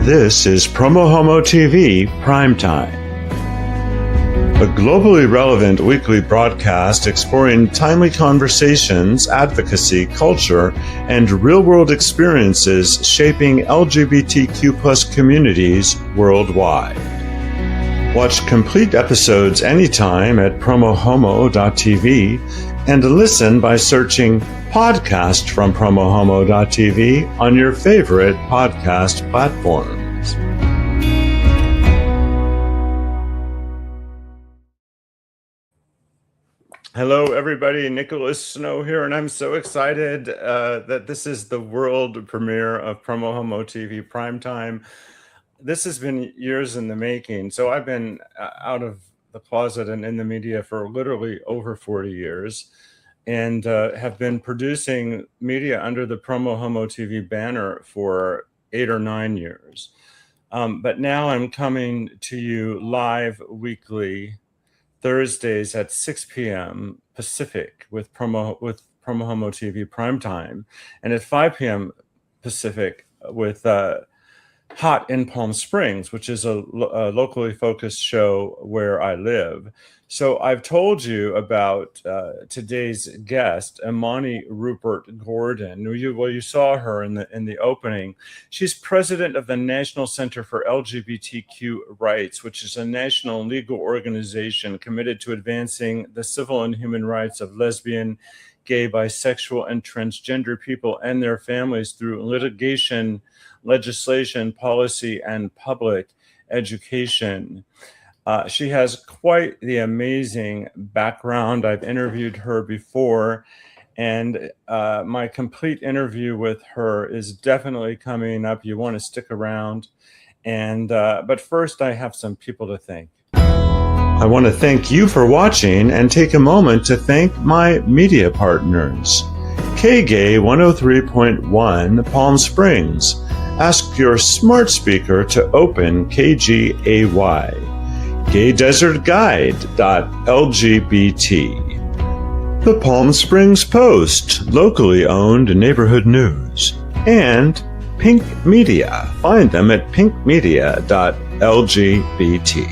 This is PromoHomo.TV Primetime, a globally relevant weekly broadcast exploring timely conversations, advocacy, culture, and real-world experiences shaping LGBTQ+ communities worldwide. Watch complete episodes anytime at PromoHomo.TV and listen by searching Podcast from PromoHomo.TV on your favorite podcast platforms. Hello, everybody. Nicholas Snow here, and I'm so excited that this is the world premiere of PromoHomo.TV Primetime. This has been years in the making. So I've been out of the closet and in the media for literally over 40 years. And have been producing media under the PromoHomo.TV banner for 8 or 9 years. But now I'm coming to you live weekly, Thursdays at 6 p.m. Pacific with PromoHomo.TV Primetime, and at 5 p.m. Pacific with Hot in Palm Springs, which is a locally focused show where I live. So I've told you about today's guest, Imani Rupert-Gordon. You saw her in the opening. She's president of the National Center for LGBTQ Rights, which is a national legal organization committed to advancing the civil and human rights of lesbian, gay, bisexual, and transgender people and their families through litigation, legislation, policy, and public education. She has quite the amazing background. I've interviewed her before, and my complete interview with her is definitely coming up. You want to stick around. And but first, I have some people to thank. I want to thank you for watching and take a moment to thank my media partners. KGay 103.1 Palm Springs. Ask your smart speaker to open KGAY. GayDesertGuide.LGBT. The Palm Springs Post, locally owned neighborhood news. And Pink Media. Find them at pinkmedia.lgbt.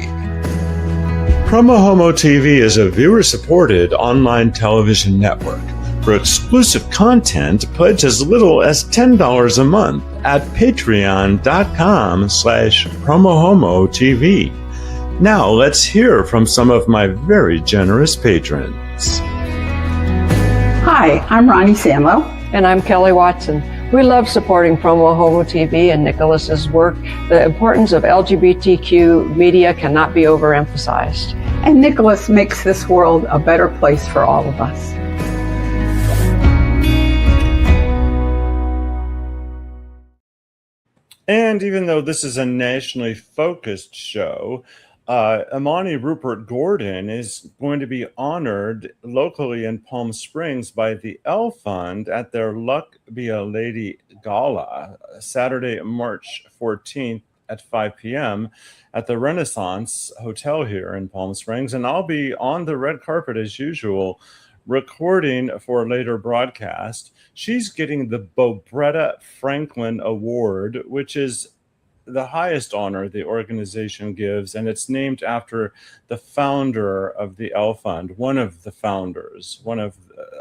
PromoHomo.TV is a viewer-supported online television network. For exclusive content, pledge as little as $10 a month at patreon.com/PromoHomo.TV. Now let's hear from some of my very generous patrons. Hi, I'm Ronnie Samlo. And I'm Kelly Watson. We love supporting PromoHomo.TV and Nicholas's work. The importance of LGBTQ media cannot be overemphasized. And Nicholas makes this world a better place for all of us. And even though this is a nationally focused show, Imani Rupert-Gordon is going to be honored locally in Palm Springs by the L Fund at their Luck Be a Lady Gala, Saturday, March 14th at 5 p.m. at the Renaissance Hotel here in Palm Springs. And I'll be on the red carpet as usual, recording for a later broadcast. She's getting the Bobretta Franklin Award, which is the highest honor the organization gives, and it's named after the founder of the L Fund, one of the founders, one of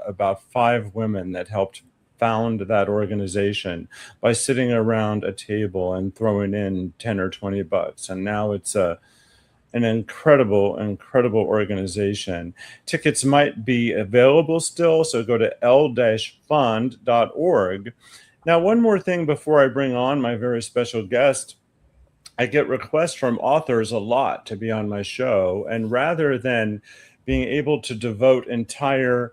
about 5 women that helped found that organization by sitting around a table and throwing in 10 or 20 bucks. And now it's an incredible organization. Tickets might be available still, so go to l-fund.org. Now, one more thing before I bring on my very special guest. I get requests from authors a lot to be on my show, and rather than being able to devote entire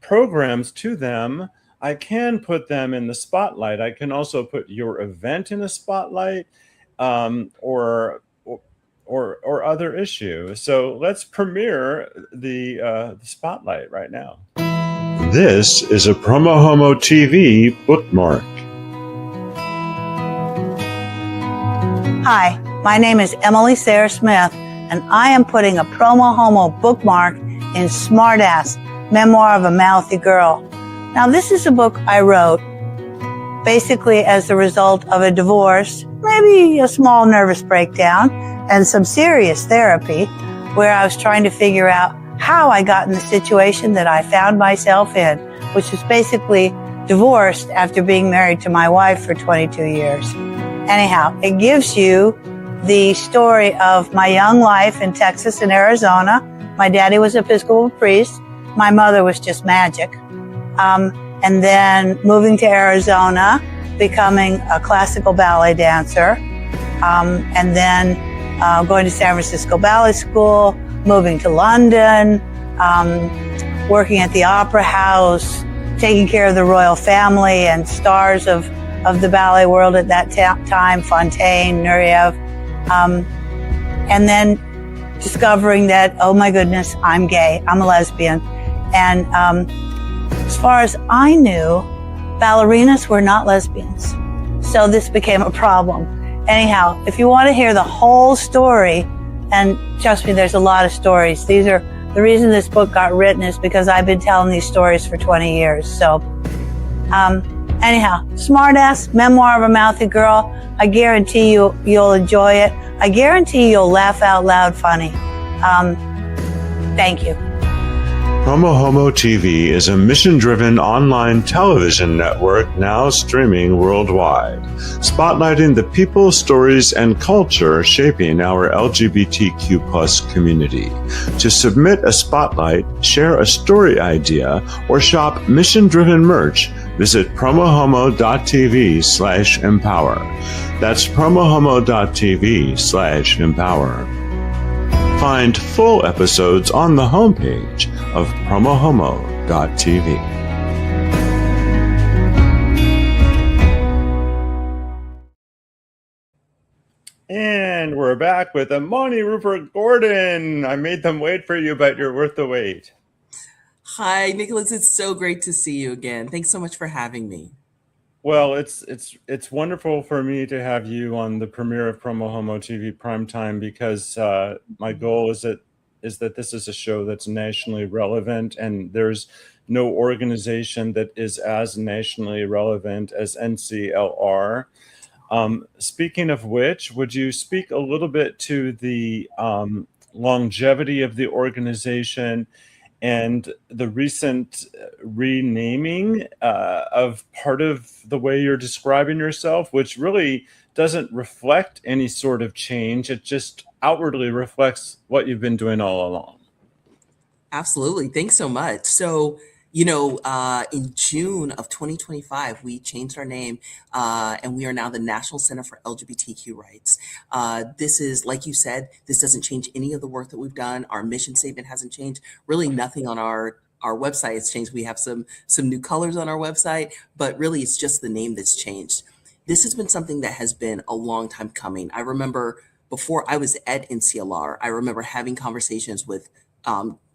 programs to them, I can put them in the spotlight. I can also put your event in a spotlight, or other issue. So let's premiere the spotlight right now. This is a PromoHomo.TV bookmark. Hi, my name is Emily Sarah Smith, and I am putting a PromoHomo bookmark in Smartass, Memoir of a Mouthy Girl. Now, this is a book I wrote basically as the result of a divorce maybe a small nervous breakdown and some serious therapy where I was trying to figure out how I got in the situation that I found myself in, which was basically divorced after being married to my wife for 22 years. Anyhow, it gives you the story of my young life in Texas and Arizona. My daddy was an Episcopal priest. My mother was just magic. And then moving to Arizona, becoming a classical ballet dancer, and then going to San Francisco Ballet School, moving to London, working at the Opera House, taking care of the royal family and stars of the ballet world at that time, Fontaine, Nureyev, and then discovering that, oh my goodness, I'm gay, I'm a lesbian. And as far as I knew, ballerinas were not lesbians. So this became a problem. Anyhow, if you want to hear the whole story, and trust me, there's a lot of stories. The reason this book got written is because I've been telling these stories for 20 years. So anyhow, Smartass, Memoir of a Mouthy Girl. I guarantee you'll enjoy it. I guarantee you'll laugh out loud funny. Thank you. PromoHomo.TV is a mission-driven online television network now streaming worldwide, spotlighting the people, stories, and culture shaping our LGBTQ+ community. To submit a spotlight, share a story idea, or shop mission-driven merch, visit PromoHomo.TV/empower. That's PromoHomo.TV/empower. Find full episodes on the homepage of PromoHomo.TV. And we're back with Imani Rupert-Gordon. I made them wait for you, but you're worth the wait. Hi, Nicholas. It's so great to see you again. Thanks so much for having me. Well, it's wonderful for me to have you on the premiere of PromoHomo.TV Primetime because my goal is that this is a show that's nationally relevant, and there's no organization that is as nationally relevant as NCLR. Speaking of which, would you speak a little bit to the longevity of the organization and the recent renaming of part of the way you're describing yourself, which really doesn't reflect any sort of change. It just outwardly reflects what you've been doing all along. Absolutely. Thanks so much. So, in June of 2025, we changed our name and we are now the National Center for LGBTQ Rights. This is, like you said, this doesn't change any of the work that we've done. Our mission statement hasn't changed. Really nothing on our website has changed. We have some new colors on our website, but really it's just the name that's changed. This has been something that has been a long time coming. I remember before I was at NCLR, I remember having conversations with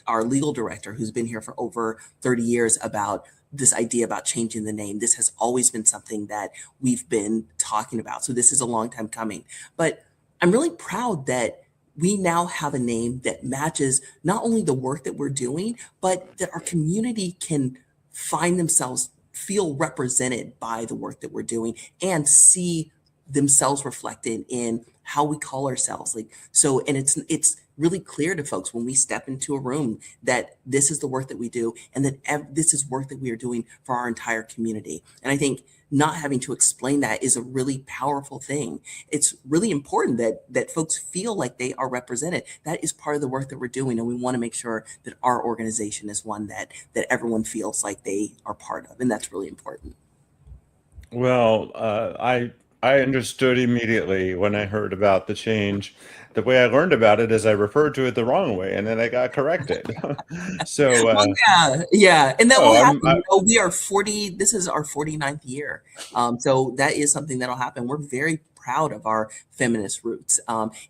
our legal director, who's been here for over 30 years, about this idea about changing the name. This has always been something that we've been talking about. So this is a long time coming. But I'm really proud that we now have a name that matches not only the work that we're doing, but that our community can find themselves, feel represented by the work that we're doing, and see themselves reflected in how we call ourselves. And it's really clear to folks when we step into a room that this is the work that we do, and that this is work that we are doing for our entire community. And I think not having to explain that is a really powerful thing. It's really important that folks feel like they are represented. That is part of the work that we're doing, and we want to make sure that our organization is one that everyone feels like they are part of, and that's really important. Well, I understood immediately when I heard about the change. The way I learned about it is I referred to it the wrong way, and then I got corrected. So, yeah, and that will happen. We are 40. This is our 49th year, so that is something that'll happen. We're very proud of our feminist roots,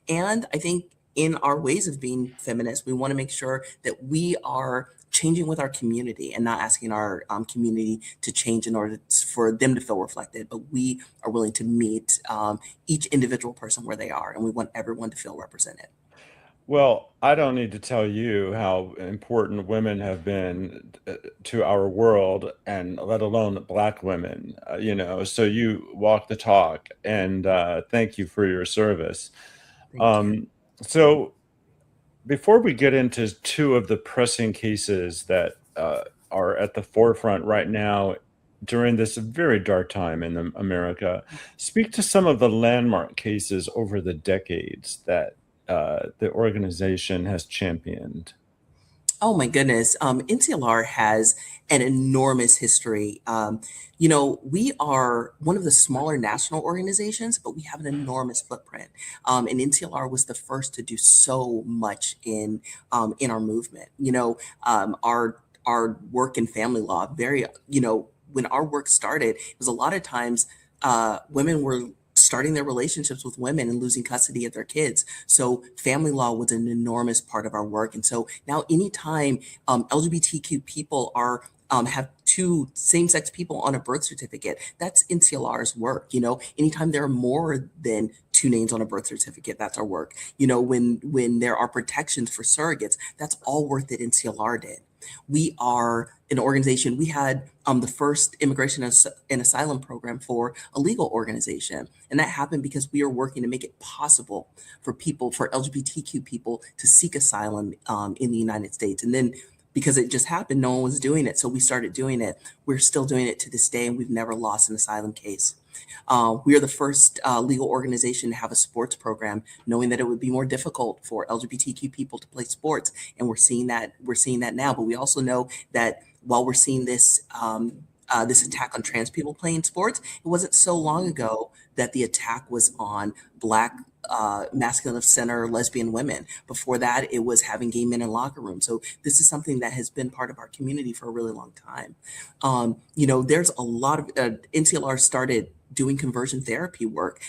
and I think in our ways of being feminist, we want to make sure that we are changing with our community and not asking our community to change in order for them to feel reflected, but we are willing to meet each individual person where they are, and we want everyone to feel represented. Well, I don't need to tell you how important women have been to our world, and let alone Black women, so you walk the talk, and thank you for your service. Thank you. Um, so before we get into two of the pressing cases that are at the forefront right now during this very dark time in America, speak to some of the landmark cases over the decades that the organization has championed. Oh my goodness. NCLR has an enormous history. We are one of the smaller national organizations, but we have an enormous footprint. And NCLR was the first to do so much in our movement. Our work in family law, when our work started, it was a lot of times women were starting their relationships with women and losing custody of their kids. So family law was an enormous part of our work. And so now anytime LGBTQ people are have two same-sex people on a birth certificate, that's NCLR's work. Anytime there are more than two names on a birth certificate, that's our work. When there are protections for surrogates, that's all work that NCLR did. We are an organization. We had the first immigration and asylum program for a legal organization. And that happened because we are working to make it possible for LGBTQ people to seek asylum in the United States. And then because it just happened, no one was doing it. So we started doing it. We're still doing it to this day, and we've never lost an asylum case. We are the first legal organization to have a sports program, knowing that it would be more difficult for LGBTQ people to play sports, and we're seeing that now. But we also know that while we're seeing this this attack on trans people playing sports, it wasn't so long ago that the attack was on Black masculine of center lesbian women. Before that, it was having gay men in locker rooms. So this is something that has been part of our community for a really long time. There's a lot of NCLR started doing conversion therapy work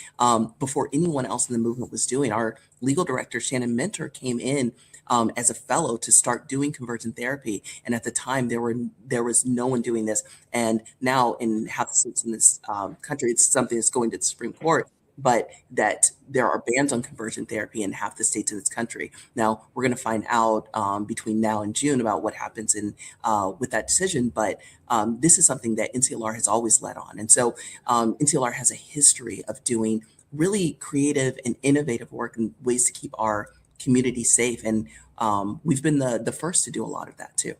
before anyone else in the movement was doing. Our legal director, Shannon Mentor, came in as a fellow to start doing conversion therapy. And at the time, there was no one doing this. And now in half the states in this country, it's something that's going to the Supreme Court, but that there are bans on conversion therapy in half the states in this country. Now, we're going to find out between now and June about what happens with that decision. But this is something that NCLR has always led on. And so NCLR has a history of doing really creative and innovative work and ways to keep our community safe. And we've been the first to do a lot of that too.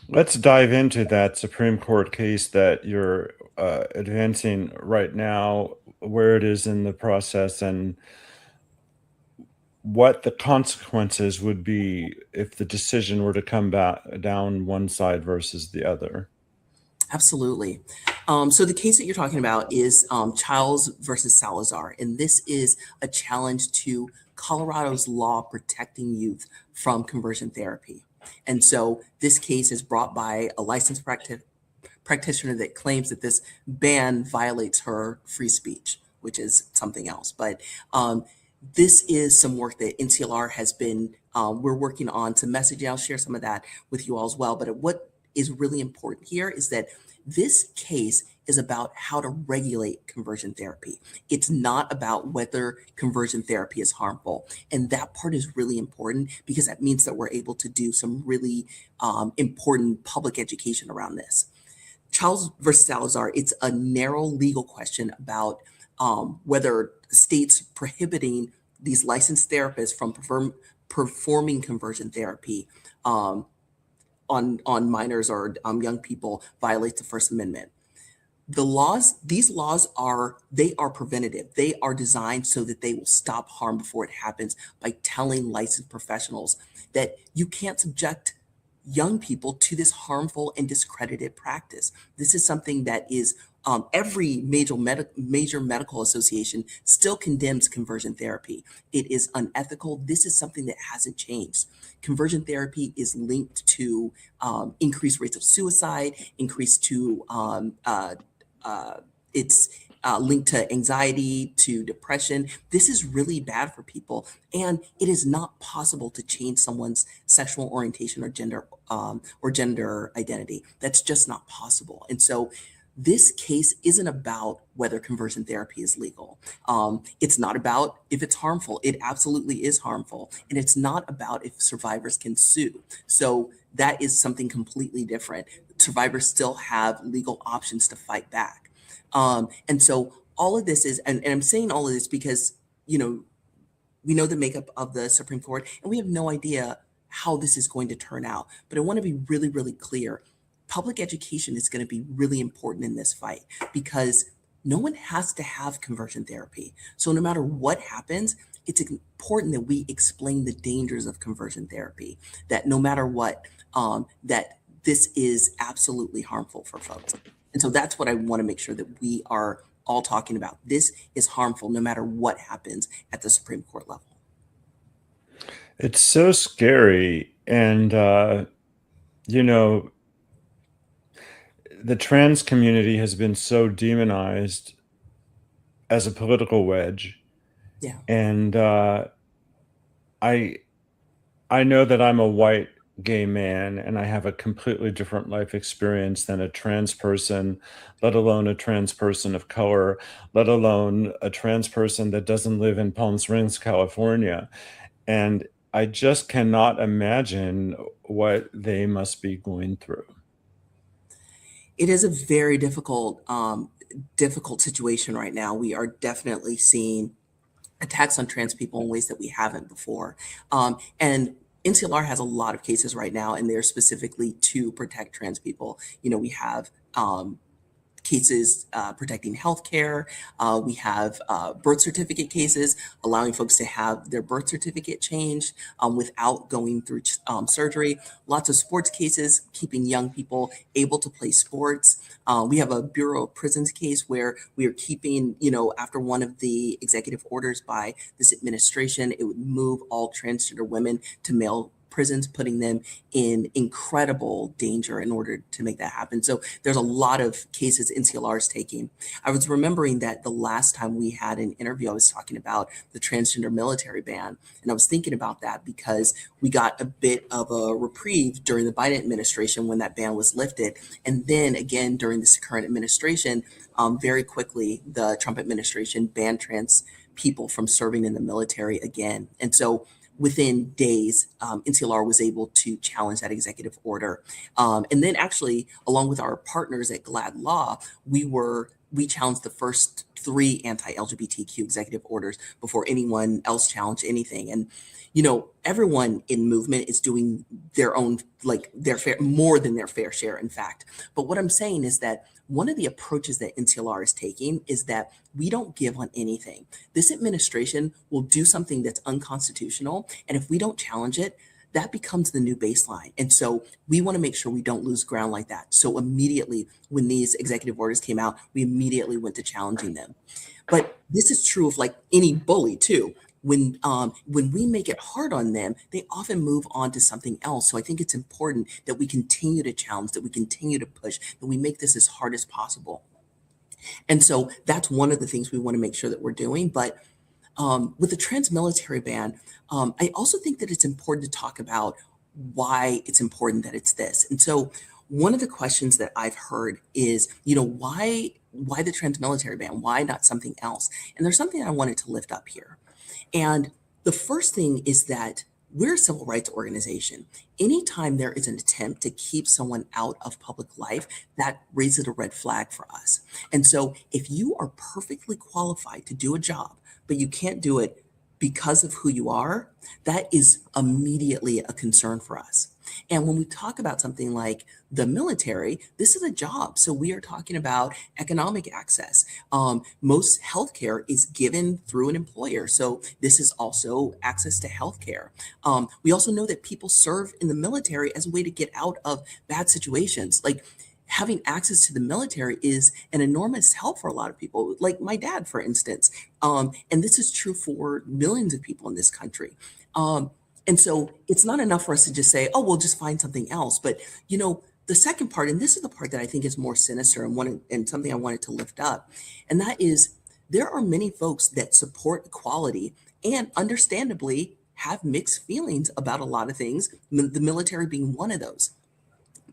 Let's dive into that Supreme Court case that you're advancing right now, where it is in the process, and what the consequences would be if the decision were to come back down one side versus the other. Absolutely. So the case that you're talking about is Childs versus Salazar, and this is a challenge to Colorado's law protecting youth from conversion therapy. And so this case is brought by a licensed practitioner that claims that this ban violates her free speech, which is something else. But this is some work that NCLR has been, we're working on to message. I'll share some of that with you all as well. But what is really important here is that this case is about how to regulate conversion therapy. It's not about whether conversion therapy is harmful. And that part is really important because that means that we're able to do some really important public education around this. Childs versus Salazar, it's a narrow legal question about whether states prohibiting these licensed therapists from performing conversion therapy on minors or young people violates the First Amendment. These laws are preventative. They are designed so that they will stop harm before it happens by telling licensed professionals that you can't subject young people to this harmful and discredited practice. This is something that is every major medical association still condemns conversion therapy. It is unethical. This is something that hasn't changed. Conversion therapy is linked to increased rates of suicide, it's linked to anxiety, to depression. This is really bad for people. And it is not possible to change someone's sexual orientation or gender identity. That's just not possible. And so this case isn't about whether conversion therapy is legal. It's not about if it's harmful. It absolutely is harmful. And it's not about if survivors can sue. So that is something completely different. Survivors still have legal options to fight back. And so all of this is, and I'm saying all of this because, we know the makeup of the Supreme Court, and we have no idea how this is going to turn out. But I want to be really, really clear. Public education is going to be really important in this fight because no one has to have conversion therapy. So no matter what happens, it's important that we explain the dangers of conversion therapy, that no matter what, that this is absolutely harmful for folks. And so that's what I want to make sure that we are all talking about. This is harmful no matter what happens at the Supreme Court level. It's so scary. And, the trans community has been so demonized as a political wedge. Yeah. And I know that I'm a white gay man and I have a completely different life experience than a trans person, let alone a trans person of color, let alone a trans person that doesn't live in Palm Springs, California. And I just cannot imagine what they must be going through. It is a very difficult situation right now. We are definitely seeing attacks on trans people in ways that we haven't before. And NCLR has a lot of cases right now, and they're specifically to protect trans people. We have cases protecting healthcare. We have birth certificate cases allowing folks to have their birth certificate changed without going through surgery. Lots of sports cases keeping young people able to play sports. We have a Bureau of Prisons case where we are keeping, after one of the executive orders by this administration, it would move all transgender women to male prisons, putting them in incredible danger in order to make that happen. So there's a lot of cases NCLR is taking. I was remembering that the last time we had an interview, I was talking about the transgender military ban. And I was thinking about that because we got a bit of a reprieve during the Biden administration when that ban was lifted. And then again, during this current administration, very quickly, the Trump administration banned trans people from serving in the military again. And so within days, NCLR was able to challenge that executive order. And then actually, along with our partners at GLAAD Law, we challenged the first 3 anti-LGBTQ executive orders before anyone else challenged anything. And, everyone in movement is doing their own, more than their fair share, in fact. But what I'm saying is that one of the approaches that NCLR is taking is that we don't give on anything. This administration will do something that's unconstitutional. And if we don't challenge it, that becomes the new baseline. And so we want to make sure we don't lose ground like that. So immediately when these executive orders came out, we immediately went to challenging them. But this is true of any bully too. When we make it hard on them, they often move on to something else. So I think it's important that we continue to challenge, that we continue to push, that we make this as hard as possible. And so that's one of the things we want to make sure that we're doing. But with the trans military ban, I also think that it's important to talk about why it's important that it's this. And so one of the questions that I've heard is, why the trans military ban? Why not something else? And there's something I wanted to lift up here. And the first thing is that we're a civil rights organization. Anytime there is an attempt to keep someone out of public life, that raises a red flag for us. And so if you are perfectly qualified to do a job, but you can't do it because of who you are, that is immediately a concern for us. And when we talk about something like the military, this is a job. So we are talking about economic access. Most healthcare is given through an employer. So this is also access to healthcare. We also know that people serve in the military as a way to get out of bad situations. Having access to the military is an enormous help for a lot of people, like my dad, for instance. And this is true for millions of people in this country. And so it's not enough for us to just say, oh, we'll just find something else. But, the second part, and this is the part that I think is more sinister and something I wanted to lift up, and that is there are many folks that support equality and understandably have mixed feelings about a lot of things, the military being one of those.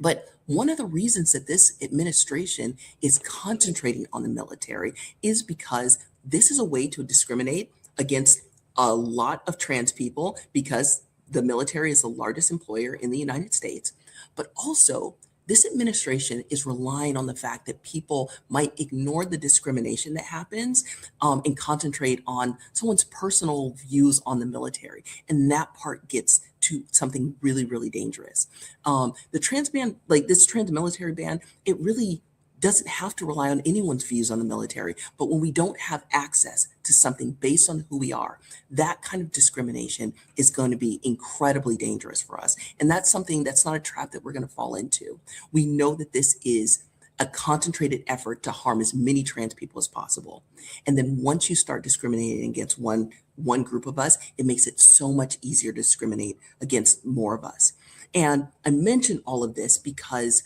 But one of the reasons that this administration is concentrating on the military is because this is a way to discriminate against a lot of trans people, because the military is the largest employer in the United States. But also, this administration is relying on the fact that people might ignore the discrimination that happens, and concentrate on someone's personal views on the military. And that part gets to something really, really dangerous. The trans ban, like this trans military ban, it really doesn't have to rely on anyone's views on the military. But when we don't have access to something based on who we are, that kind of discrimination is going to be incredibly dangerous for us. And that's something that's not a trap that we're going to fall into. We know that this is a concentrated effort to harm as many trans people as possible. And then once you start discriminating against one group of us, it makes it so much easier to discriminate against more of us. And I mention all of this because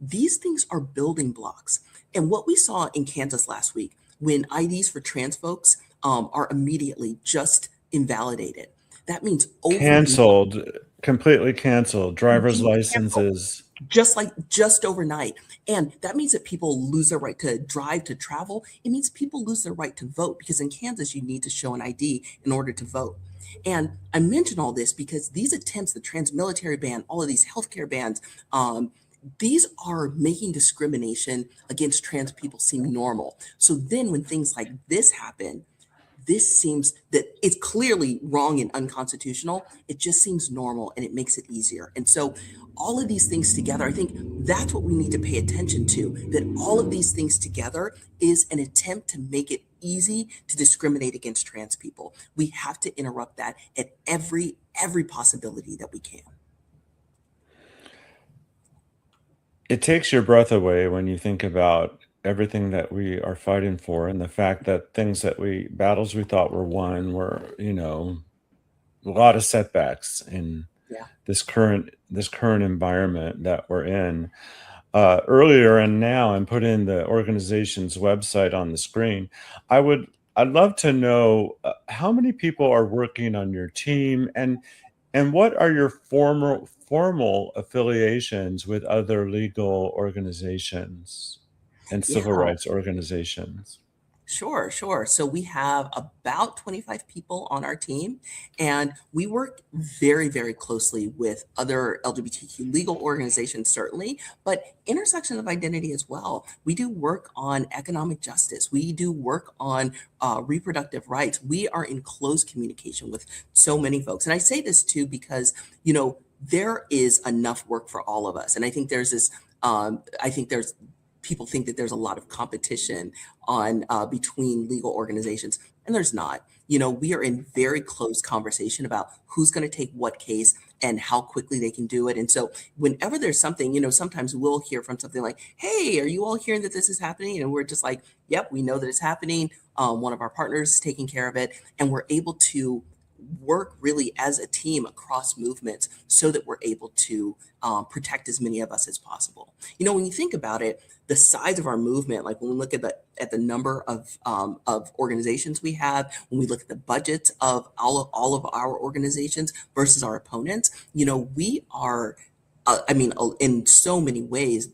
these things are building blocks. And what we saw in Kansas last week, when IDs for trans folks are immediately just invalidated, that means Canceled, completely canceled, driver's licenses. Just overnight. And that means that people lose their right to drive, to travel. It means people lose their right to vote, because in Kansas, you need to show an ID in order to vote. And I mention all this because these attempts, the trans military ban, all of these healthcare bans, these are making discrimination against trans people seem normal. So then when things like this happen, this seems that it's clearly wrong and unconstitutional. It just seems normal, and it makes it easier. And so all of these things together, I think that's what we need to pay attention to, that all of these things together is an attempt to make it easy to discriminate against trans people. We have to interrupt that at every possibility that we can. It takes your breath away when you think about everything that we are fighting for, and the fact that battles we thought were won were, a lot of setbacks in Yeah. this current environment that we're in. Earlier and now, and put in the organization's website on the screen. I'd love to know how many people are working on your team, and what are your formal affiliations with other legal organizations and civil Yeah. rights organizations? Sure. So we have about 25 people on our team, and we work very, very closely with other LGBTQ legal organizations, certainly, but intersection of identity as well. We do work on economic justice. We do work on reproductive rights. We are in close communication with so many folks. And I say this too because, there is enough work for all of us. And I think there's this, people think that there's a lot of competition on between legal organizations, and there's not. We are in very close conversation about who's going to take what case and how quickly they can do it. And so whenever there's something, sometimes we'll hear from something like, hey, are you all hearing that this is happening? And we're just like, yep, we know that it's happening. One of our partners is taking care of it, and we're able to work really as a team across movements so that we're able to protect as many of us as possible. When you think about it, the size of our movement, like when we look at the number of organizations we have, when we look at the budgets of all of our organizations versus our opponents, we are. In so many ways,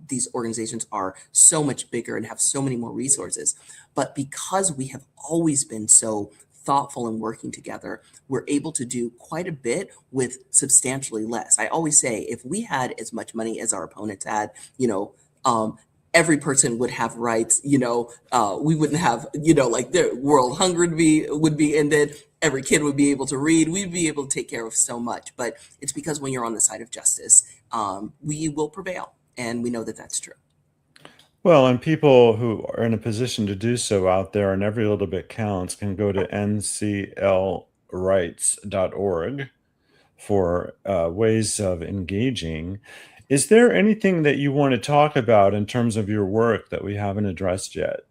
these organizations are so much bigger and have so many more resources. But because we have always been so thoughtful and working together, we're able to do quite a bit with substantially less. I always say, if we had as much money as our opponents had, every person would have rights. We wouldn't have, like the world hunger would be ended. Every kid would be able to read. We'd be able to take care of so much. But it's because when you're on the side of justice, we will prevail, and we know that that's true. Well, and people who are in a position to do so out there, and every little bit counts, can go to nclrights.org for ways of engaging. Is there anything that you want to talk about in terms of your work that we haven't addressed yet?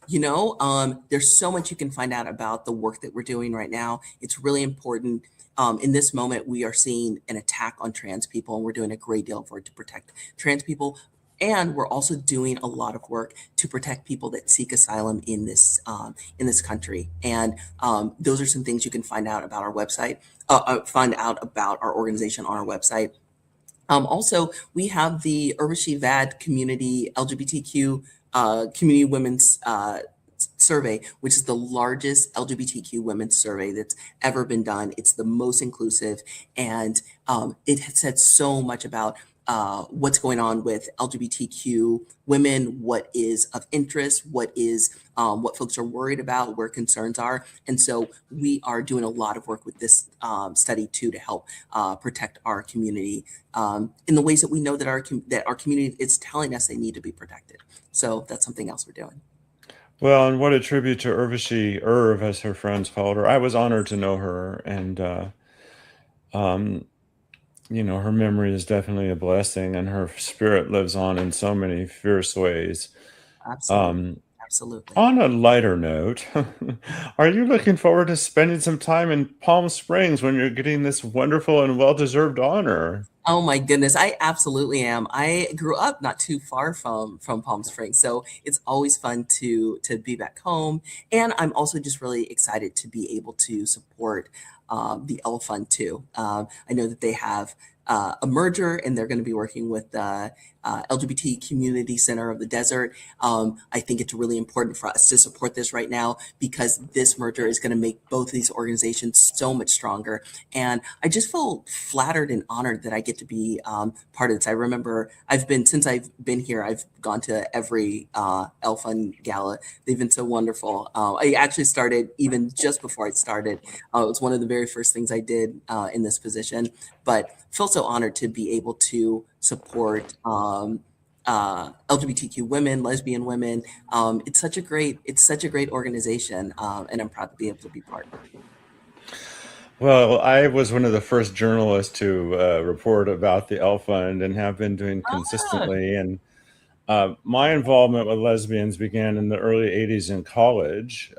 There's so much you can find out about the work that we're doing right now. It's really important. In this moment, we are seeing an attack on trans people, and we're doing a great deal for it to protect trans people. And we're also doing a lot of work to protect people that seek asylum in this country. And those are some things you can find out about our website, find out about our organization on our website. Also, we have the Urvashi VAD community LGBTQ community women's survey, which is the largest LGBTQ women's survey that's ever been done. It's the most inclusive, and it has said so much about what's going on with LGBTQ women, what is of interest, what folks are worried about, where concerns are. And so we are doing a lot of work with this study too to help protect our community in the ways that we know that our community is telling us they need to be protected. So that's something else we're doing. Well, and what a tribute to Urvashi, Irv, as her friends called her. I was honored to know her, and her memory is definitely a blessing, and her spirit lives on in so many fierce ways. Absolutely. Absolutely. On a lighter note, are you looking forward to spending some time in Palm Springs when you're getting this wonderful and well-deserved honor? Oh my goodness, I absolutely am. I grew up not too far from Palm Springs, so it's always fun to be back home. And I'm also just really excited to be able to support the L Fund too. I know that they have a merger, and they're going to be working with the LGBT Community Center of the Desert. I think it's really important for us to support this right now because this merger is going to make both of these organizations so much stronger. And I just feel flattered and honored that I get to be part of this. I remember since I've been here, I've gone to every L Fund gala. They've been so wonderful. I actually started even just before I started. It was one of the very first things I did in this position, but feel so honored to be able to support LGBTQ women, lesbian women. It's such a great organization, and I'm proud to be able to be part of it. Well, I was one of the first journalists to report about the L Fund and have been doing consistently. And my involvement with lesbians began in the early 80s in college,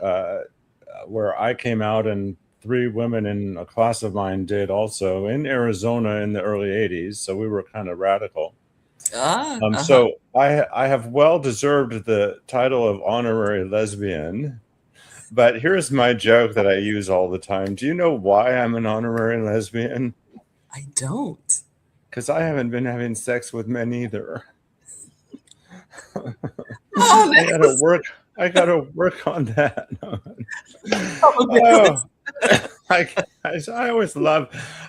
where I came out and 3 women in a class of mine did also in Arizona in the early 80s. So we were kind of radical. So I have well deserved the title of honorary lesbian. But here's my joke that I use all the time. Do you know why I'm an honorary lesbian? I don't. Because I haven't been having sex with men either. Oh, I gotta work on that.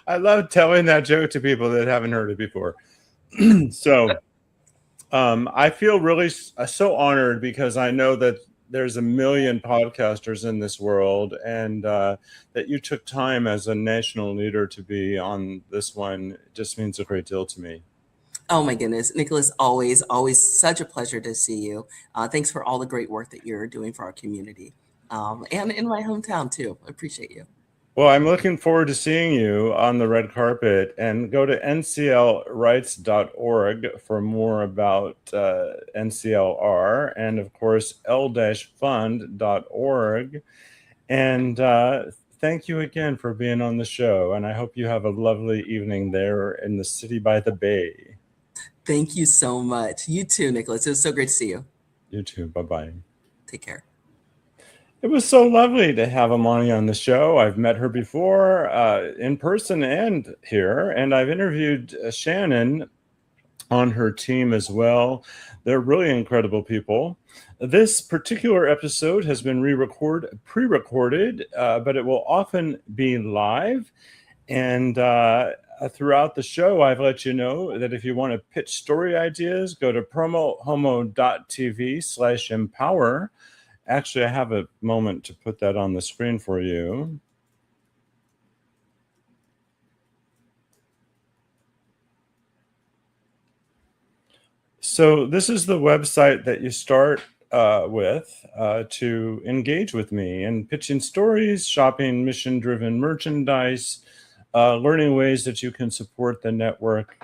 I love telling that joke to people that haven't heard it before. So I feel really so honored because I know that there's a million podcasters in this world, and that you took time as a national leader to be on this one just means a great deal to me. Oh my goodness, Nicholas, always such a pleasure to see you. Thanks for all the great work that you're doing for our community, and in my hometown too. I appreciate you. Well, I'm looking forward to seeing you on the red carpet, and go to nclrights.org for more about NCLR, and of course l-fund.org. And thank you again for being on the show, and I hope you have a lovely evening there in the city by the bay. Thank you so much. You too, Nicholas. It was so great to see you. You too. Bye-bye. Take care. It was so lovely to have Imani on the show. I've met her before in person and here, and I've interviewed Shannon on her team as well. They're really incredible people. This particular episode has been pre-recorded, but it will often be live. And throughout the show, I've let you know that if you want to pitch story ideas, go to PromoHomo.TV/empower. Actually, I have a moment to put that on the screen for you. So this is the website that you start with to engage with me in pitching stories, shopping mission-driven merchandise, learning ways that you can support the network,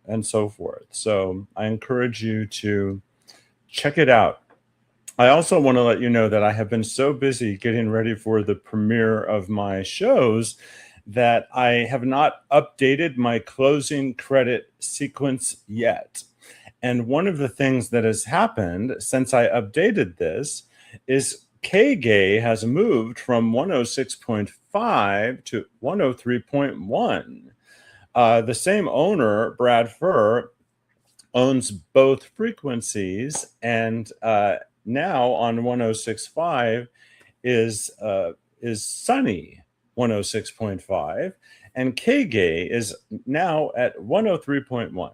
and so forth. So I encourage you to check it out. I also want to let you know that I have been so busy getting ready for the premiere of my shows that I have not updated my closing credit sequence yet. And one of the things that has happened since I updated this is K-Gay has moved from 106.5 to 103.1. The same owner, Brad Furr, owns both frequencies, and now on 106.5 is Sunny 106.5, and K-Gay is now at 103.1.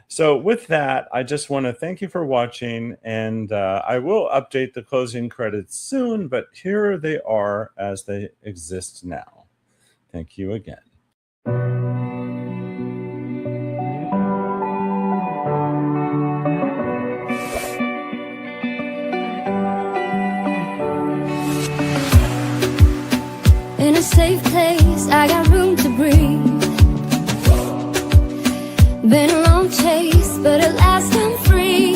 So with that, I just want to thank you for watching, and I will update the closing credits soon, but here they are as they exist now. Thank you again. In a safe place, I got room to breathe. Been a long chase, but at last I'm free.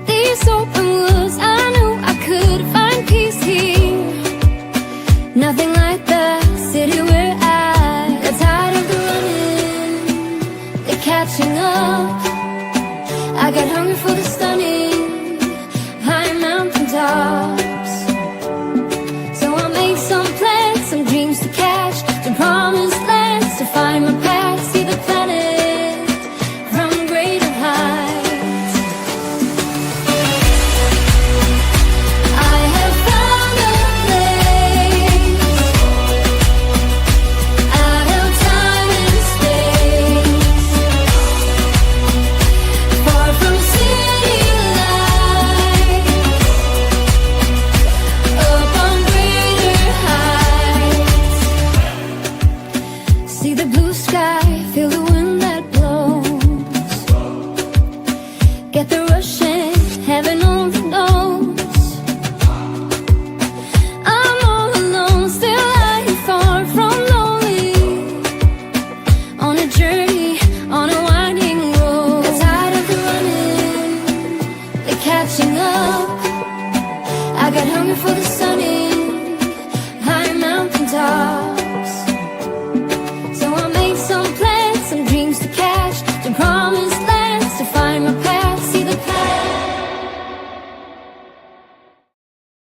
These open woods, I knew I could find peace here. Nothing like the city where I got tired of the running, the catching up. I got hungry for the